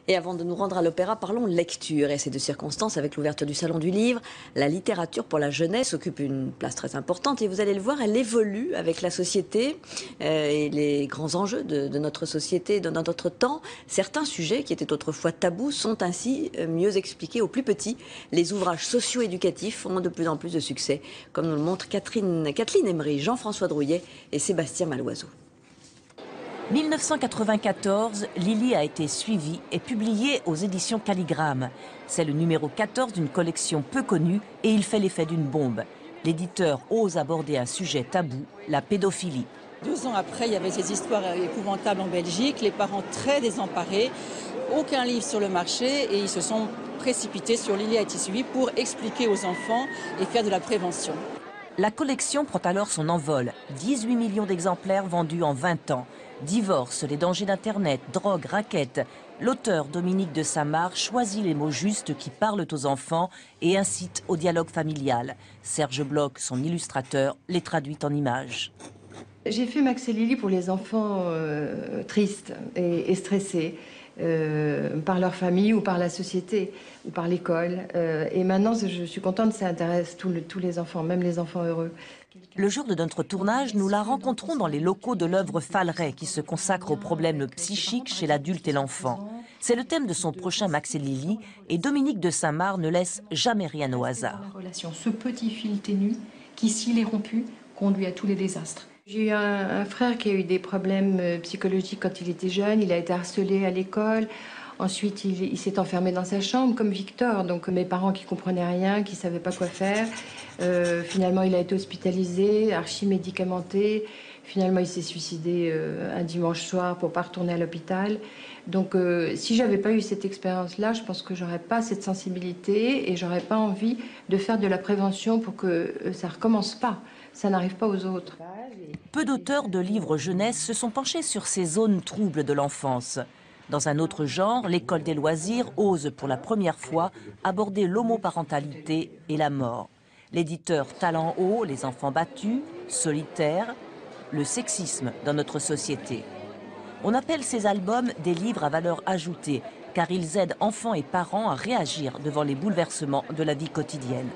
Et avant de nous rendre à l'opéra, parlons lecture. Et c'est de circonstance avec l'ouverture du Salon du Livre. La littérature pour la jeunesse occupe une place très importante. Et vous allez le voir, elle évolue avec la société et les grands enjeux de notre société, de notre temps. Certains sujets qui étaient autrefois tabous sont ainsi mieux expliqués aux plus petits. Les ouvrages socio-éducatifs ont de plus en plus de succès, comme nous le montrent Kathleen Emery, Jean-François Drouillet et Sébastien Maloiseau. 1994, Lily a été suivie et publiée aux éditions Calligramme. C'est le numéro 14 d'une collection peu connue et il fait l'effet d'une bombe. L'éditeur ose aborder un sujet tabou, la pédophilie. 2 ans après, il y avait ces histoires épouvantables en Belgique, les parents très désemparés, aucun livre sur le marché et ils se sont précipités sur Lily a été suivie pour expliquer aux enfants et faire de la prévention. La collection prend alors son envol. 18 millions d'exemplaires vendus en 20 ans. Divorce, les dangers d'Internet, drogue, raquettes. L'auteur Dominique de Samar choisit les mots justes qui parlent aux enfants et incite au dialogue familial. Serge Bloch, son illustrateur, les traduit en images. J'ai fait Max et Lily pour les enfants tristes et stressés par leur famille ou par la société ou par l'école. Et maintenant, je suis contente, ça intéresse tous les enfants, même les enfants heureux. Le jour de notre tournage, nous la rencontrons dans les locaux de l'œuvre Falleret qui se consacre aux problèmes psychiques chez l'adulte et l'enfant. C'est le thème de son prochain Max et Lily et Dominique de Saint-Marc ne laisse jamais rien au hasard. Ce petit fil ténu qui, s'il est rompu, conduit à tous les désastres. J'ai eu un frère qui a eu des problèmes psychologiques quand il était jeune, il a été harcelé à l'école. Ensuite, il s'est enfermé dans sa chambre, comme Victor. Donc, mes parents qui comprenaient rien, qui savaient pas quoi faire. Finalement, il a été hospitalisé, archi-médicamenté. Finalement, il s'est suicidé un dimanche soir pour pas retourner à l'hôpital. Donc, si j'avais pas eu cette expérience-là, je pense que j'aurais pas cette sensibilité et j'aurais pas envie de faire de la prévention pour que ça recommence pas. Ça n'arrive pas aux autres. Peu d'auteurs de livres jeunesse se sont penchés sur ces zones troubles de l'enfance. Dans un autre genre, l'école des loisirs ose pour la première fois aborder l'homoparentalité et la mort. L'éditeur Talent Haut, les enfants battus, solitaires, le sexisme dans notre société. On appelle ces albums des livres à valeur ajoutée, car ils aident enfants et parents à réagir devant les bouleversements de la vie quotidienne.